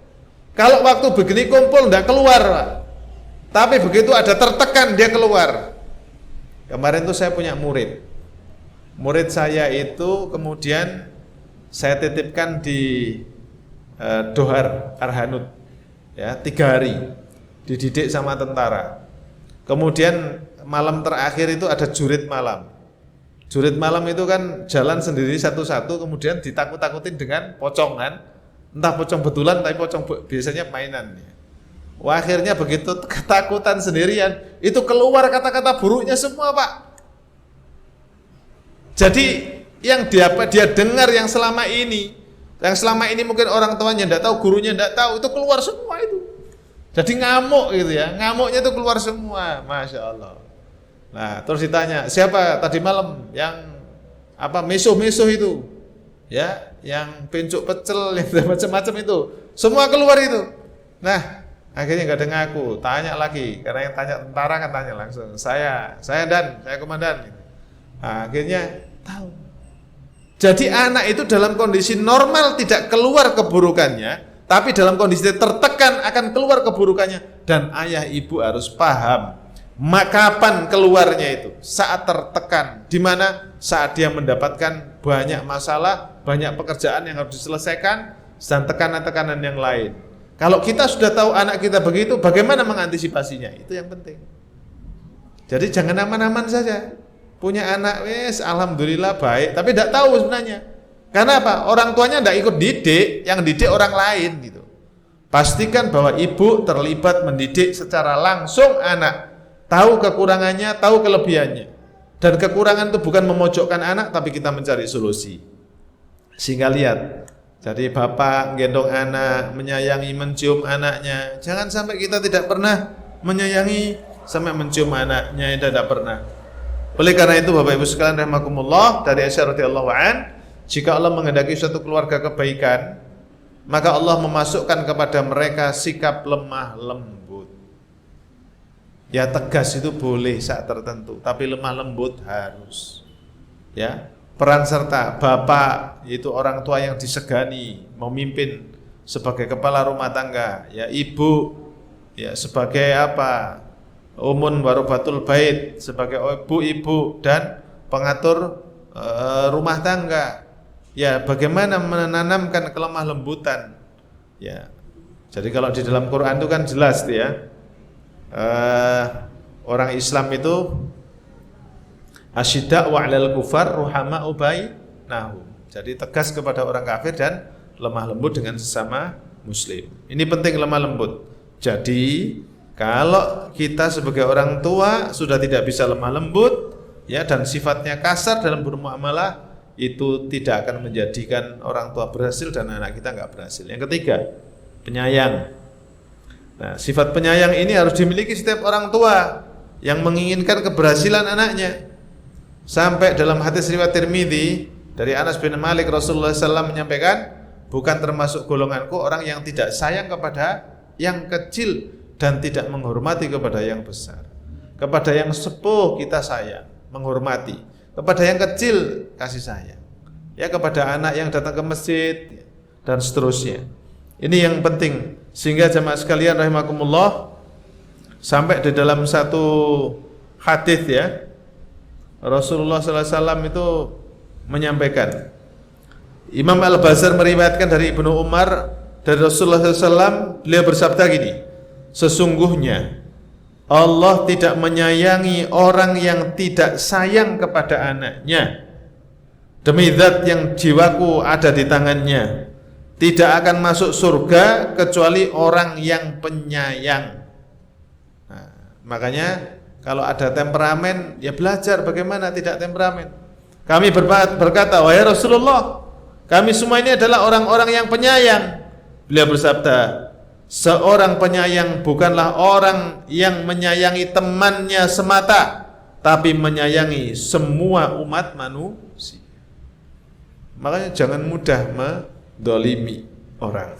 Kalau waktu begini kumpul enggak keluar, Pak. Tapi begitu ada tertekan dia keluar. Kemarin tuh saya punya murid. Murid saya itu kemudian saya titipkan di Dohar Arhanud, ya 3 hari dididik sama tentara. Kemudian malam terakhir itu ada jurid malam. Jurid malam itu kan jalan sendiri satu-satu, kemudian ditakut-takutin dengan pocongan, entah pocong betulan tapi pocong biasanya mainan. Wah, akhirnya begitu ketakutan sendirian, itu keluar kata-kata buruknya semua, Pak. Jadi yang dia dengar yang selama ini mungkin orang tuanya tidak tahu, gurunya tidak tahu, itu keluar semua itu. Jadi ngamuk gitu ya, ngamuknya itu keluar semua, Masya Allah. Nah, terus ditanya, siapa tadi malam yang mesuh-mesuh itu? Ya, yang pencuk pecel, yang macam-macam itu. Semua keluar itu. Nah, akhirnya enggak ada ngaku, tanya lagi, karena yang tanya tentara kan tanya langsung. Saya komandan. Nah, akhirnya tahu. Jadi anak itu dalam kondisi normal tidak keluar keburukannya, tapi dalam kondisi tertekan akan keluar keburukannya. Dan ayah ibu harus paham Kapan keluarnya itu? Saat tertekan. Di mana? Saat dia mendapatkan banyak masalah, banyak pekerjaan yang harus diselesaikan, dan tekanan-tekanan yang lain. Kalau kita sudah tahu anak kita begitu, bagaimana mengantisipasinya? Itu yang penting. Jadi jangan aman-aman saja. Punya anak, wes alhamdulillah baik, tapi tidak tahu sebenarnya. Karena apa? Orang tuanya tidak ikut didik, yang didik orang lain gitu. Pastikan bahwa ibu terlibat mendidik secara langsung anak, tahu kekurangannya, tahu kelebihannya. Dan kekurangan itu bukan memojokkan anak, tapi kita mencari solusi. Sehingga lihat, jadi bapak gendong anak, menyayangi, mencium anaknya. Jangan sampai kita tidak pernah menyayangi sampai mencium anaknya, tidak pernah. Oleh karena itu Bapak Ibu sekalian rahimakumullah, dari Aisyah radhiyallahu an, jika Allah menghendaki suatu keluarga kebaikan, maka Allah memasukkan kepada mereka sikap lemah lembut. Ya tegas itu boleh saat tertentu, tapi lemah lembut harus. Ya, peran serta bapak itu orang tua yang disegani, memimpin sebagai kepala rumah tangga. Ya ibu, ya sebagai apa? Umun warobatul bait, sebagai ibu-ibu dan pengatur rumah tangga. Ya, bagaimana menanamkan kelemah lembutan. Ya. Jadi kalau di dalam Quran itu kan jelas ya. Orang Islam itu asyidda wa 'alal kufar ruhama'u bainahum. Jadi tegas kepada orang kafir dan lemah lembut dengan sesama muslim. Ini penting lemah lembut. Jadi kalau kita sebagai orang tua sudah tidak bisa lemah lembut ya dan sifatnya kasar dalam bermuamalah, itu tidak akan menjadikan orang tua berhasil dan anak kita nggak berhasil. Yang ketiga, penyayang. Nah, sifat penyayang ini harus dimiliki setiap orang tua yang menginginkan keberhasilan anaknya. Sampai dalam hadis riwayat Tirmidzi dari Anas bin Malik, Rasulullah SAW menyampaikan, bukan termasuk golonganku orang yang tidak sayang kepada yang kecil dan tidak menghormati kepada yang besar. Kepada yang sepuh kita sayang, menghormati. Kepada yang kecil kasih sayang. Ya, kepada anak yang datang ke masjid dan seterusnya. Ini yang penting. Sehingga jemaah sekalian rahimakumullah, sampai di dalam satu hadis ya, Rasulullah SAW itu menyampaikan. Imam Al-Bazar meriwayatkan dari Ibnu Umar dari Rasulullah SAW, beliau bersabda gini, sesungguhnya Allah tidak menyayangi orang yang tidak sayang kepada anaknya. Demi zat yang jiwaku ada di tangannya, tidak akan masuk surga kecuali orang yang penyayang. Nah, makanya kalau ada temperamen, ya belajar bagaimana tidak temperamen. Kami berkata, wahai Rasulullah, kami semua ini adalah orang-orang yang penyayang. Beliau bersabda, seorang penyayang bukanlah orang yang menyayangi temannya semata, tapi menyayangi semua umat manusia. Makanya jangan mudah mendolimi orang.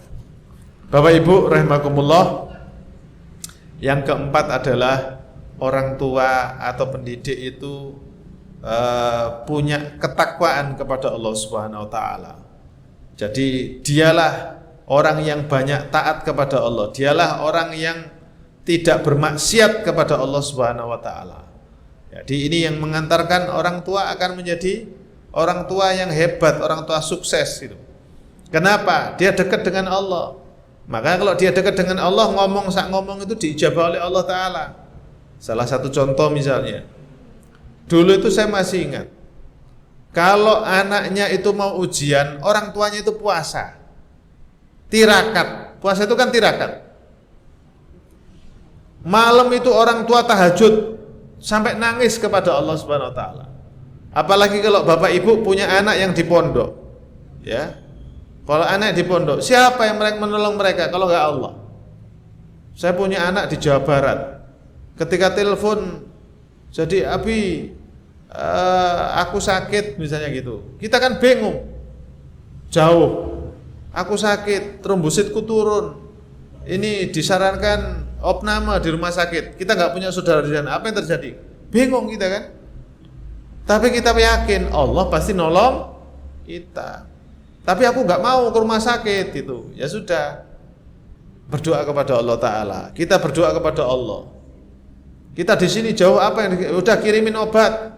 Bapak Ibu rahimakumullah, yang keempat adalah orang tua atau pendidik itu punya ketakwaan kepada Allah Subhanahu wa taala. Jadi dialah orang yang banyak taat kepada Allah. Dialah orang yang tidak bermaksiat kepada Allah Subhanahu wa taala. Jadi ini yang mengantarkan orang tua akan menjadi orang tua yang hebat, orang tua sukses gitu. Kenapa? Dia dekat dengan Allah. Maka kalau dia dekat dengan Allah, ngomong itu diijabah oleh Allah taala. Salah satu contoh misalnya, dulu itu saya masih ingat, kalau anaknya itu mau ujian, orang tuanya itu puasa. Tirakat, puasa itu kan tirakat. Malam itu orang tua tahajud sampai nangis kepada Allah Subhanahu wa taala. Apalagi kalau bapak ibu punya anak yang di pondok. Ya. Kalau anak di pondok, siapa yang menolong mereka kalau enggak Allah? Saya punya anak di Jawa Barat. Ketika telepon, jadi Abi, aku sakit misalnya gitu. Kita kan bingung. Jauh. Aku sakit, trombositku turun. Ini disarankan opname di rumah sakit. Kita nggak punya saudara di sana. Apa yang terjadi? Bingung kita kan. Tapi kita yakin Allah pasti nolong kita. Tapi aku nggak mau ke rumah sakit itu. Ya sudah, berdoa kepada Allah Taala. Kita berdoa kepada Allah. Kita di sini jauh apa yang udah kirimin obat.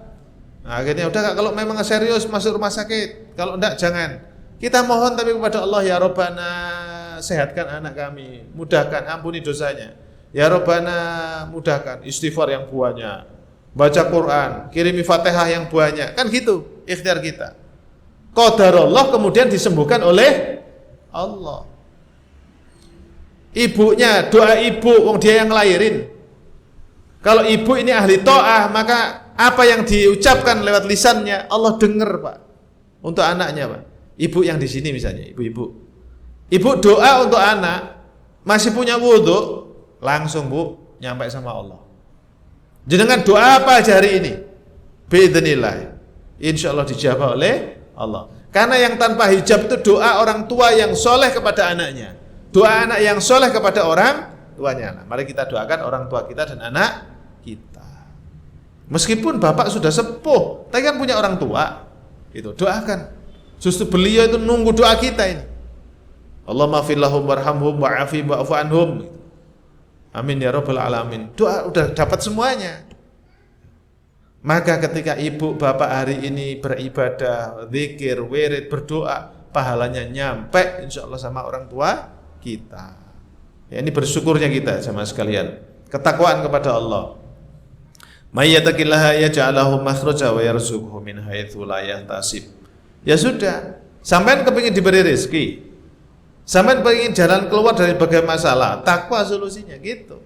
Nah, akhirnya udah kalau memang serius masuk rumah sakit, kalau enggak jangan. Kita mohon tapi kepada Allah, ya Rabbana sehatkan anak kami, mudahkan, ampuni dosanya. Ya Rabbana mudahkan, istighfar yang banyak, baca Quran, kirimi Fatihah yang banyak. Kan gitu ikhtiar kita. Qadarullah kemudian disembuhkan oleh Allah. Ibunya, doa ibu, wong dia yang ngelahirin. Kalau ibu ini ahli ta'ah, maka apa yang diucapkan lewat lisannya Allah dengar, Pak. Untuk anaknya, Pak. Ibu yang di sini misalnya, ibu-ibu. Ibu doa untuk anak, masih punya wudu, langsung Bu nyampe sama Allah. Jenengan doa apa aja hari ini? Biidznillah. Insyaallah dijawab oleh Allah. Karena yang tanpa hijab itu doa orang tua yang soleh kepada anaknya. Doa anak yang soleh kepada orang tuanya. Nah, mari kita doakan orang tua kita dan anak kita. Meskipun bapak sudah sepuh, tapi kan punya orang tua. Itu doakan. Justru beliau itu nunggu doa kita ini. Allahumma fir lahum warhamhum wa'afi wa'fu anhum. Amin ya rabbal alamin. Doa udah dapat semuanya. Maka ketika ibu bapak hari ini beribadah, zikir, wirid, berdoa, pahalanya nyampe insyaallah sama orang tua kita. Ya, ini bersyukurnya kita sama sekalian. Ketakwaan kepada Allah. May yattaqillaha yaj'al lahu makhraja wa yarzuqhu min haitsu la yahtasib. Ya sudah, sampean kepingin diberi rezeki. Sampean kepingin jalan keluar dari berbagai masalah, takwa solusinya gitu.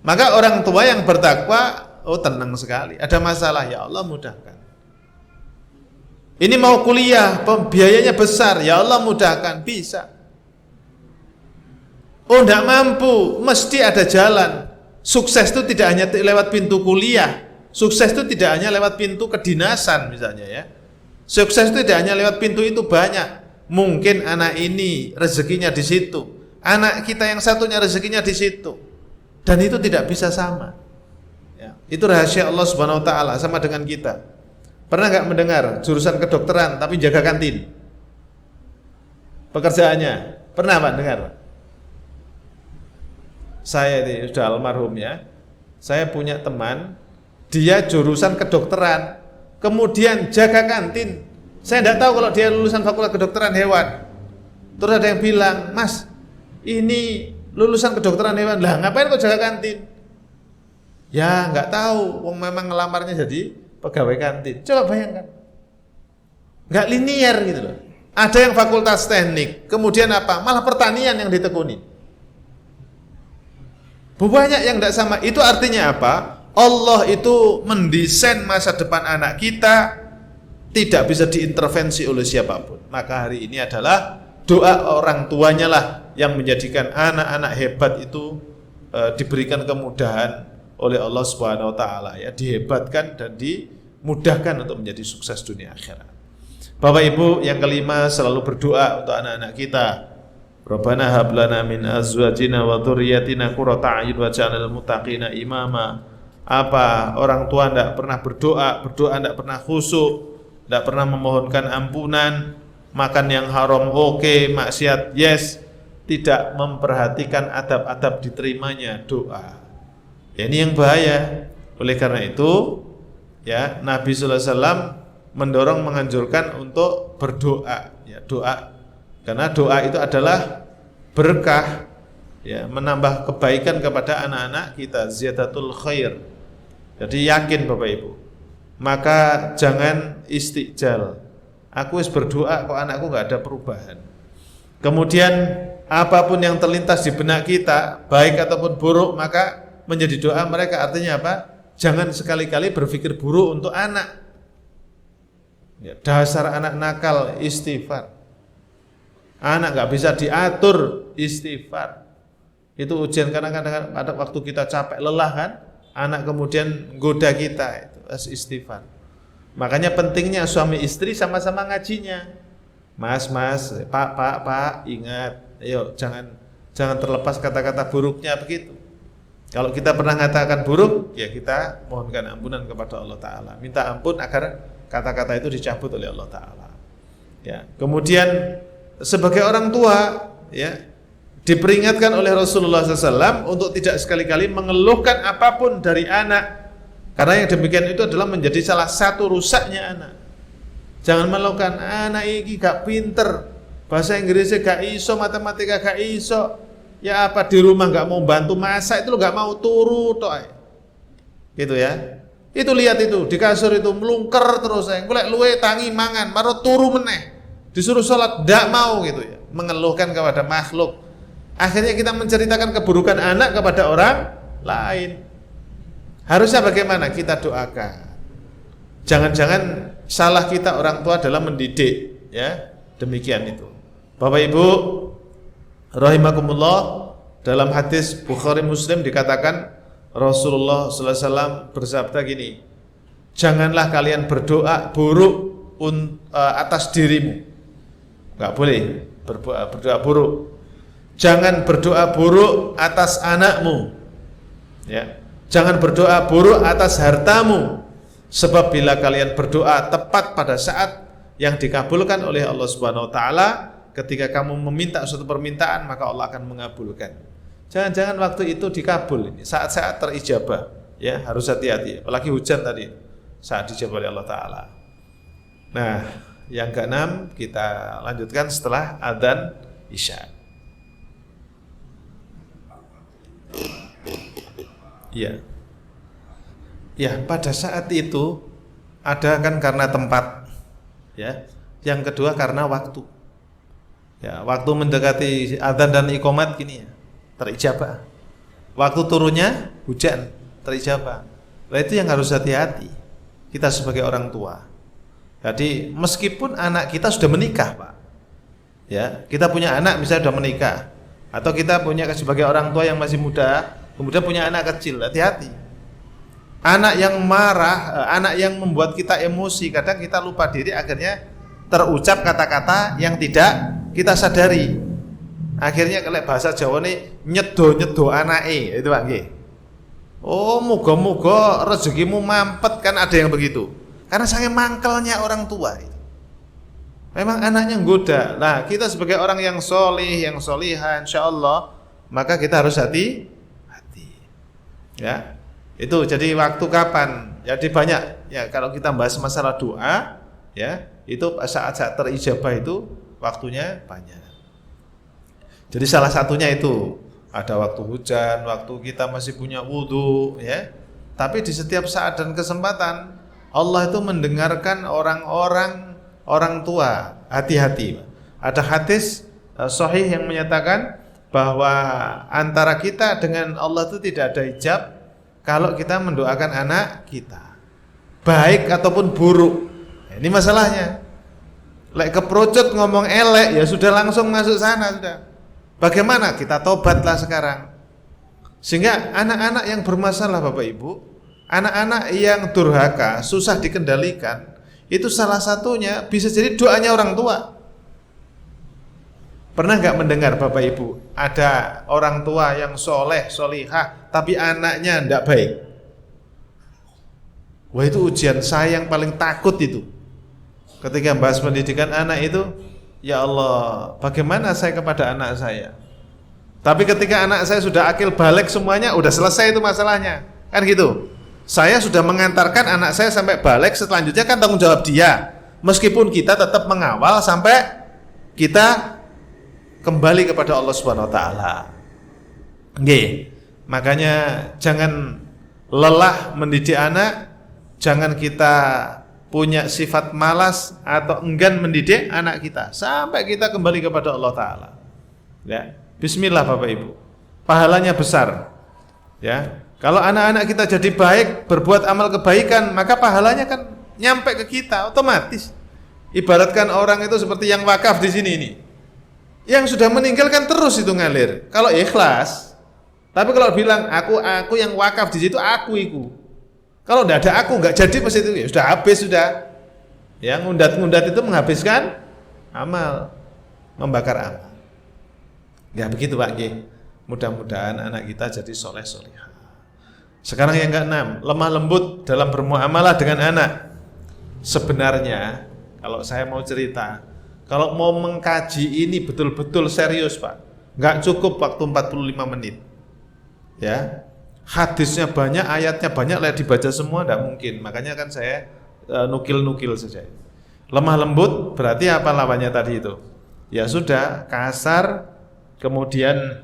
Maka orang tua yang bertakwa, oh tenang sekali. Ada masalah, ya Allah mudahkan. Ini mau kuliah, biayanya besar, ya Allah mudahkan, bisa. Oh enggak mampu, mesti ada jalan. Sukses itu tidak hanya lewat pintu kuliah, sukses itu tidak hanya lewat pintu kedinasan misalnya ya. Sukses itu tidak hanya lewat pintu itu banyak. Mungkin anak ini rezekinya di situ, anak kita yang satunya rezekinya di situ, dan itu tidak bisa sama. Ya, itu rahasia Allah Subhanahu Wa Taala sama dengan kita. Pernah nggak mendengar jurusan kedokteran tapi jaga kantin? Pekerjaannya pernah Pak dengar? Saya ini sudah almarhum ya. Saya punya teman, dia jurusan kedokteran, kemudian jaga kantin. Saya tidak tahu kalau dia lulusan fakultas kedokteran hewan. Terus ada yang bilang, Mas, ini lulusan kedokteran hewan, lah ngapain kok jaga kantin? Ya nggak tahu, wong memang ngelamarnya jadi pegawai kantin. Coba bayangkan, nggak linear gitu loh. Ada yang fakultas teknik, kemudian apa? Malah pertanian yang ditekuni. Banyak yang tidak sama. Itu artinya apa? Allah itu mendesain masa depan anak kita tidak bisa diintervensi oleh siapapun. Maka hari ini adalah doa orang tuanya lah yang menjadikan anak-anak hebat itu diberikan kemudahan oleh Allah Subhanahu Wa Taala ya, dihebatkan dan dimudahkan untuk menjadi sukses dunia akhirat. Bapak Ibu, yang kelima selalu berdoa untuk anak-anak kita. Rabbana hab lana min azwajina wa dzurriyyatina qurrata a'yun waj'alnal muttaqina imama. Apa orang tua tidak pernah berdoa tidak pernah khusyuk, tidak pernah memohonkan ampunan, makan yang haram oke, maksiat yes, tidak memperhatikan adab-adab diterimanya doa. Ya, ini yang bahaya. Oleh karena itu, ya Nabi sallallahu alaihi wasallam mendorong menganjurkan untuk berdoa, ya doa. Karena doa itu adalah berkah, ya menambah kebaikan kepada anak-anak kita, ziyadatul khair. Jadi yakin Bapak Ibu. Maka jangan istiqjal. Aku wis berdoa kok anakku nggak ada perubahan. Kemudian apapun yang terlintas di benak kita, baik ataupun buruk, maka menjadi doa mereka. Artinya apa? Jangan sekali-kali berpikir buruk untuk anak. Ya, dasar anak nakal, istighfar. Anak nggak bisa diatur, istighfar. Itu ujian kadang-kadang pada waktu kita capek lelah kan, anak kemudian goda kita, itu istighfar. Makanya pentingnya suami istri sama-sama ngajinya. Mas, pak, ingat, ayo jangan terlepas kata-kata buruknya begitu. Kalau kita pernah mengatakan buruk, ya kita mohonkan ampunan kepada Allah Ta'ala. Minta ampun agar kata-kata itu dicabut oleh Allah Ta'ala. Ya, kemudian sebagai orang tua, ya Diperingatkan oleh Rasulullah SAW untuk tidak sekali-kali mengeluhkan apapun dari anak, karena yang demikian itu adalah menjadi salah satu rusaknya anak. Jangan melakukan anak ini gak pinter, bahasa Inggrisnya gak iso, matematika gak iso, ya apa di rumah gak mau bantu masak, itu lo gak mau turu toh, gitu ya. Itu lihat itu di kasur itu melungker terus, golek luwe tangi mangan, maro turu meneh, disuruh sholat gak mau gitu ya, mengeluhkan kepada makhluk. Akhirnya kita menceritakan keburukan anak kepada orang lain. Harusnya bagaimana? Kita doakan. Jangan-jangan salah kita orang tua dalam mendidik, ya. Demikian itu. Bapak Ibu rahimakumullah, dalam hadis Bukhari Muslim dikatakan Rasulullah sallallahu alaihi wasallam bersabda gini, janganlah kalian berdoa buruk atas dirimu. Enggak boleh berdoa buruk. Jangan berdoa buruk atas anakmu, ya. Jangan berdoa buruk atas hartamu, sebab bila kalian berdoa tepat pada saat yang dikabulkan oleh Allah Subhanahu wa taala, ketika kamu meminta suatu permintaan, maka Allah akan mengabulkan. Jangan-jangan waktu itu dikabul, ini saat-saat terijabah, ya, harus hati-hati. Apalagi hujan tadi, saat dijabah oleh Allah taala. Nah, yang keenam kita lanjutkan setelah adzan Isya. Ya, ya, pada saat itu ada kan karena tempat, ya. Yang kedua karena waktu. Ya, waktu mendekati adzan dan iqamat gini ya, terijabah. Waktu turunnya hujan, terijabah. Nah, itu yang harus hati-hati kita sebagai orang tua. Jadi meskipun anak kita sudah menikah, Pak, ya, kita punya anak misalnya sudah menikah, atau kita punya sebagai orang tua yang masih muda, kemudian punya anak kecil, hati-hati. Anak yang marah, anak yang membuat kita emosi, kadang kita lupa diri, akhirnya terucap kata-kata yang tidak kita sadari. Akhirnya kalau bahasa Jawa nih nyedo-nyedo anake, itu Pak nggih. Oh, moga-moga rezekimu mampet, kan ada yang begitu. Karena saya mangkelnya orang tua itu. Memang anaknya goda. Nah, kita sebagai orang yang solih, yang solihah, insyaallah, maka kita harus hati. Ya, itu jadi waktu kapan? Jadi banyak ya, kalau kita bahas masalah doa, ya, itu saat-saat terijabah itu waktunya banyak. Jadi salah satunya itu ada waktu hujan, waktu kita masih punya wudu, ya. Tapi di setiap saat dan kesempatan Allah itu mendengarkan orang tua. Hati-hati. Ada hadis sahih yang menyatakan bahwa antara kita dengan Allah itu tidak ada hijab kalau kita mendoakan anak kita, baik ataupun buruk. Ini masalahnya. Lek keprocot ngomong elek, ya sudah langsung masuk sana sudah. Bagaimana? Kita tobatlah sekarang. Sehingga anak-anak yang bermasalah, Bapak Ibu, anak-anak yang durhaka, susah dikendalikan, itu salah satunya bisa jadi doanya orang tua. Pernah nggak mendengar Bapak Ibu ada orang tua yang soleh, solihah, tapi anaknya nggak baik? Wah, itu ujian saya yang paling takut itu. Ketika bahas pendidikan anak itu, ya Allah, bagaimana saya kepada anak saya? Tapi ketika anak saya sudah akil balik semuanya, udah selesai itu masalahnya, kan gitu. Saya sudah mengantarkan anak saya sampai balik, selanjutnya kan tanggung jawab dia. Meskipun kita tetap mengawal sampai kita kembali kepada Allah Subhanahu wa taala. Nggih. Makanya jangan lelah mendidik anak, jangan kita punya sifat malas atau enggan mendidik anak kita sampai kita kembali kepada Allah taala. Ya. Bismillah Bapak Ibu. Pahalanya besar. Ya. Kalau anak-anak kita jadi baik, berbuat amal kebaikan, maka pahalanya kan nyampe ke kita otomatis. Ibaratkan orang itu seperti yang wakaf di sini ini. Yang sudah meninggal kan terus itu ngalir. Kalau ikhlas. Tapi kalau bilang aku yang wakaf di situ, aku itu. Kalau tidak ada aku, nggak jadi pasti itu. Ya sudah habis sudah. Yang ngundat-ngundat itu menghabiskan amal, membakar amal. Ya begitu Pak G. Mudah-mudahan anak kita jadi soleh solihah. Sekarang yang keenam, lemah lembut dalam bermuamalah dengan anak. Sebenarnya kalau saya mau cerita, kalau mau mengkaji ini betul-betul serius Pak, Nggak cukup waktu 45 menit. Ya. Hadisnya banyak, ayatnya banyak, lah dibaca semua enggak mungkin. Makanya kan saya nukil-nukil saja. Lemah lembut berarti apa lawannya tadi itu? Ya sudah, kasar, kemudian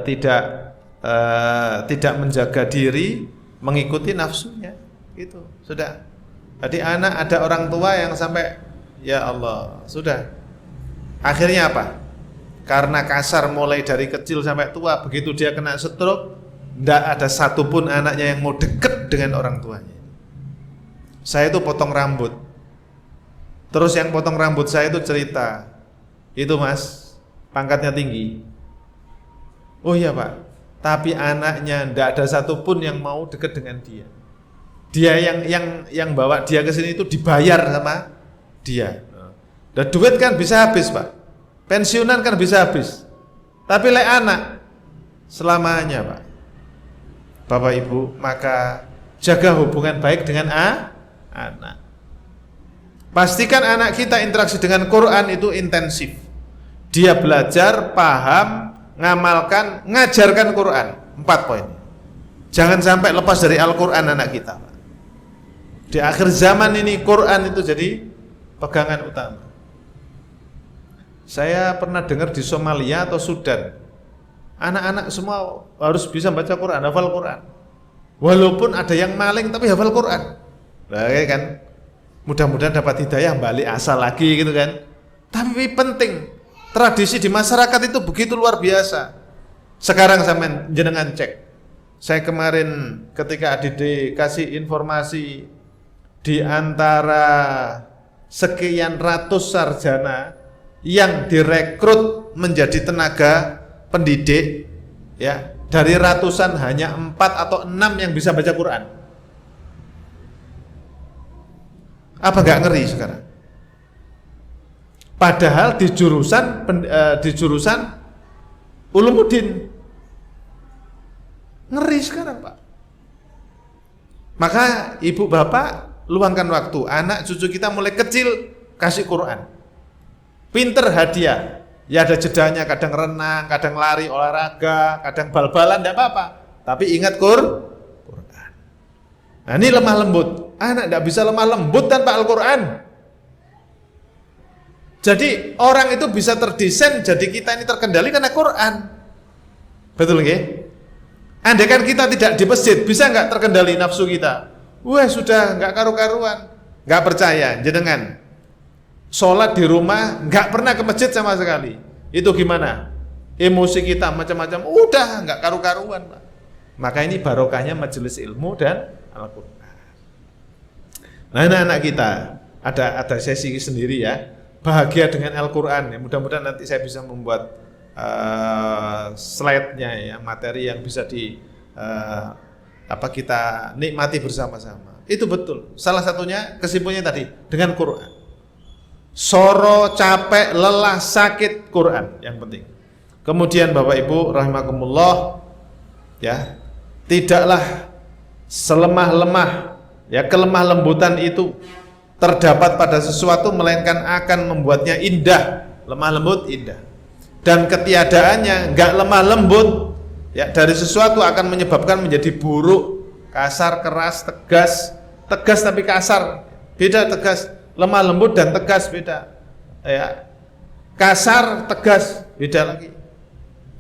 tidak menjaga diri, mengikuti nafsunya, gitu. Sudah. Jadi anak ada orang tua yang sampai ya Allah, sudah. Akhirnya apa? Karena kasar mulai dari kecil sampai tua, begitu dia kena stroke, tidak ada satupun anaknya yang mau deket dengan orang tuanya. Saya itu potong rambut. Terus yang potong rambut saya itu cerita, itu mas, pangkatnya tinggi. Oh iya pak, tapi anaknya tidak ada satupun yang mau deket dengan dia. Dia yang bawa dia ke sini itu dibayar sama dia. Dan duit kan bisa habis pak, pensiunan kan bisa habis. Tapi lek anak selamanya pak. Bapak ibu, maka jaga hubungan baik dengan anak. Pastikan anak kita interaksi dengan Quran itu intensif. Dia belajar, paham, ngamalkan, ngajarkan Quran. 4 poin. Jangan sampai lepas dari Al-Quran anak kita. Di akhir zaman ini Quran itu jadi pegangan utama. Saya pernah dengar di Somalia atau Sudan, anak-anak semua harus bisa baca Quran, hafal Quran. Walaupun ada yang maling tapi hafal Quran. Nah, kan mudah-mudahan dapat hidayah, balik asal lagi gitu kan. Tapi penting, tradisi di masyarakat itu begitu luar biasa. Sekarang sampean jenengan cek. Saya kemarin ketika Adik kasih informasi, di antara sekian ratus sarjana yang direkrut menjadi tenaga pendidik, ya, dari ratusan hanya 4 atau 6 yang bisa baca Quran. Apa nggak ngeri sekarang? Padahal di jurusan Ulumuddin. Ngeri sekarang pak. Maka ibu bapak luangkan waktu, anak cucu kita mulai kecil kasih Quran. Pinter hadiah. Ya ada jedanya, kadang renang, kadang lari, olahraga, kadang bal-balan, tidak apa-apa. Tapi ingat Quran. Nah ini lemah lembut. Anak tidak bisa lemah lembut tanpa Al-Quran. Jadi orang itu bisa terdesain, jadi kita ini terkendali karena Quran. Betul nggih? Andaikan kita tidak di masjid, bisa nggak terkendali nafsu kita? Wah sudah nggak karu-karuan. Nggak percaya, jenengan sholat di rumah, nggak pernah ke masjid sama sekali. Itu gimana? Emosi kita macam-macam, udah nggak karu-karuan, Pak. Maka ini barokahnya majelis ilmu dan Al-Quran. Nah anak-anak kita ada sesi sendiri ya, bahagia dengan Al-Quran. Ya, mudah-mudahan nanti saya bisa membuat slide-nya ya, materi yang bisa kita nikmati bersama-sama. Itu betul. Salah satunya kesimpulannya tadi dengan Quran. Soro, capek, lelah, sakit, Quran yang penting. Kemudian Bapak Ibu rahimakumullah, ya, tidaklah selemah-lemah ya kelemah lembutan itu terdapat pada sesuatu melainkan akan membuatnya indah. Lemah lembut indah. Dan ketiadaannya enggak lemah lembut ya dari sesuatu akan menyebabkan menjadi buruk, kasar, keras, tegas tapi kasar. Beda tegas. Lemah lembut dan tegas beda. Ya. Kasar, tegas beda lagi.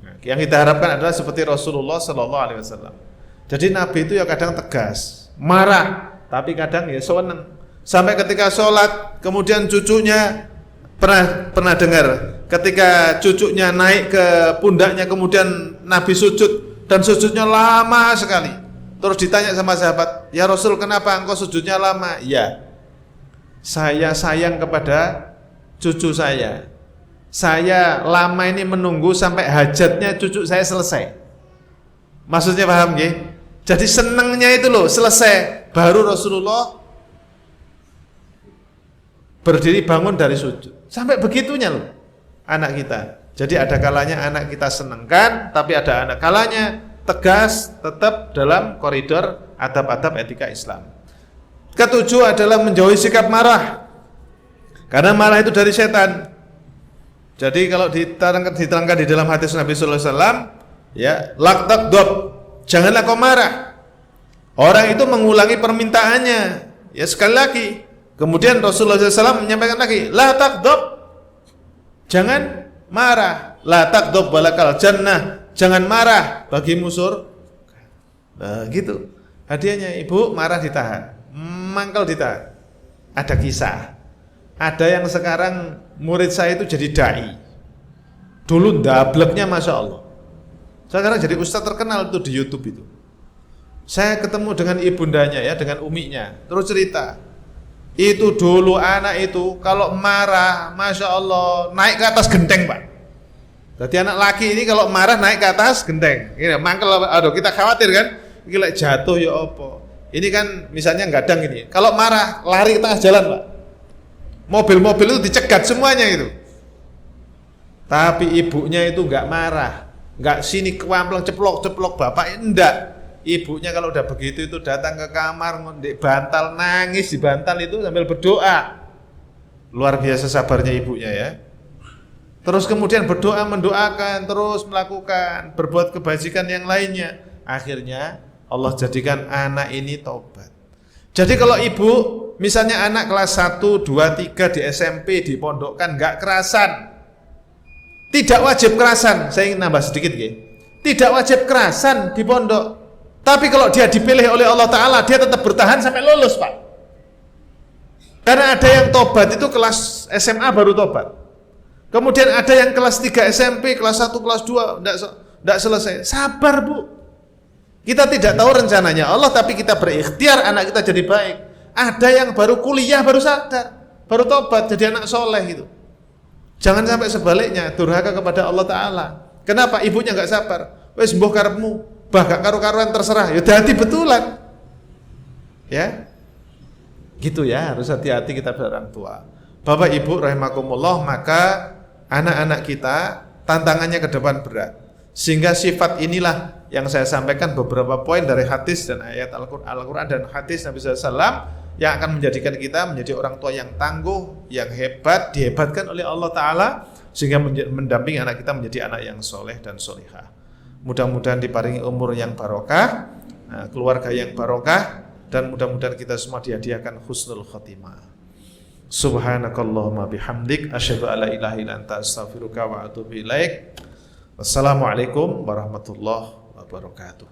Nah, yang kita harapkan adalah seperti Rasulullah sallallahu alaihi wasallam. Jadi Nabi itu ya kadang tegas, marah, tapi kadang ya seneng. Sampai ketika sholat, kemudian cucunya pernah dengar ketika cucunya naik ke pundaknya, kemudian Nabi sujud dan sujudnya lama sekali. Terus ditanya sama sahabat, ya Rasul kenapa engkau sujudnya lama? Ya, saya sayang kepada cucu saya. Saya lama ini menunggu sampai hajatnya cucu saya selesai. Maksudnya paham nggih? Jadi senengnya itu loh selesai, baru Rasulullah berdiri bangun dari sujud. Sampai begitunya loh anak kita. Jadi ada kalanya anak kita senengkan, tapi ada anak kalanya tegas tetap dalam koridor adab-adab etika Islam. Ketujuh adalah menjauhi sikap marah. Karena marah itu dari setan. Jadi kalau diterangkan di dalam hadis Nabi sallallahu alaihi wasallam, ya, la taghdab, janganlah kau marah. Orang itu mengulangi permintaannya, ya sekali lagi. Kemudian Rasulullah SAW menyampaikan lagi, la taghdab, jangan marah. La taghdab walakal jannah, jangan marah, bagimu surga. Nah, gitu. Hadiahnya, ibu marah ditahan, mangkel ditahan. Ada kisah. Ada yang sekarang murid saya itu jadi dai. Dulu ndableknya Masya Allah. Sekarang jadi ustaz terkenal itu di YouTube itu. Saya ketemu dengan ibundanya ya, dengan uminya. Terus cerita, itu dulu anak itu kalau marah, Masya Allah, naik ke atas genteng Pak. Jadi anak laki ini kalau marah naik ke atas genteng. Ini mangkel, aduh kita khawatir kan, gila jatuh ya apa. Ini kan misalnya gadang ini, kalau marah lari ke tengah jalan Pak. Mobil-mobil itu dicegat semuanya itu. Tapi ibunya itu nggak marah, nggak sini kewampleng ceplok-ceplok bapaknya, enggak. Ibunya kalau udah begitu itu datang ke kamar, ngondik bantal, nangis di bantal itu sambil berdoa. Luar biasa sabarnya ibunya ya. Terus kemudian berdoa, mendoakan, terus melakukan, berbuat kebajikan yang lainnya. Akhirnya Allah jadikan anak ini taubat. Jadi kalau ibu, misalnya anak kelas 1, 2, 3 di SMP, dipondokkan, nggak kerasan. Tidak wajib kerasan, saya ingin nambah sedikit ya. Tidak wajib kerasan di pondok. Tapi kalau dia dipilih oleh Allah Ta'ala, dia tetap bertahan sampai lulus Pak. Karena ada yang tobat itu kelas SMA baru tobat. Kemudian ada yang kelas 3 SMP, kelas 1, kelas 2 tidak selesai. Sabar Bu. Kita tidak tahu rencananya Allah, tapi kita berikhtiar anak kita jadi baik. Ada yang baru kuliah, baru sadar, baru tobat, jadi anak soleh gitu. Jangan sampai sebaliknya, durhaka kepada Allah Ta'ala. Kenapa? Ibunya nggak sabar. Wes mbuh karepmu. Bahkan karu-karuan terserah, ya hati betulan. Ya. Gitu ya, harus hati-hati kita sebagai orang tua. Bapak Ibu rahimakumullah, maka anak-anak kita tantangannya ke depan berat. Sehingga sifat inilah yang saya sampaikan beberapa poin dari hadis dan ayat Al-Qur'an dan hadis Nabi SAW yang akan menjadikan kita menjadi orang tua yang tangguh, yang hebat, dihebatkan oleh Allah Ta'ala sehingga mendampingi anak kita menjadi anak yang soleh dan solihah. Mudah-mudahan diparingi umur yang barokah, keluarga yang barokah, dan mudah-mudahan kita semua dihadiahkan husnul khotimah. Subhanakallahumma bihamdik, asyhadu alla ilaha illa anta, astaghfiruka wa atubu ilaik. Wassalamualaikum warahmatullahi wabarakatuh.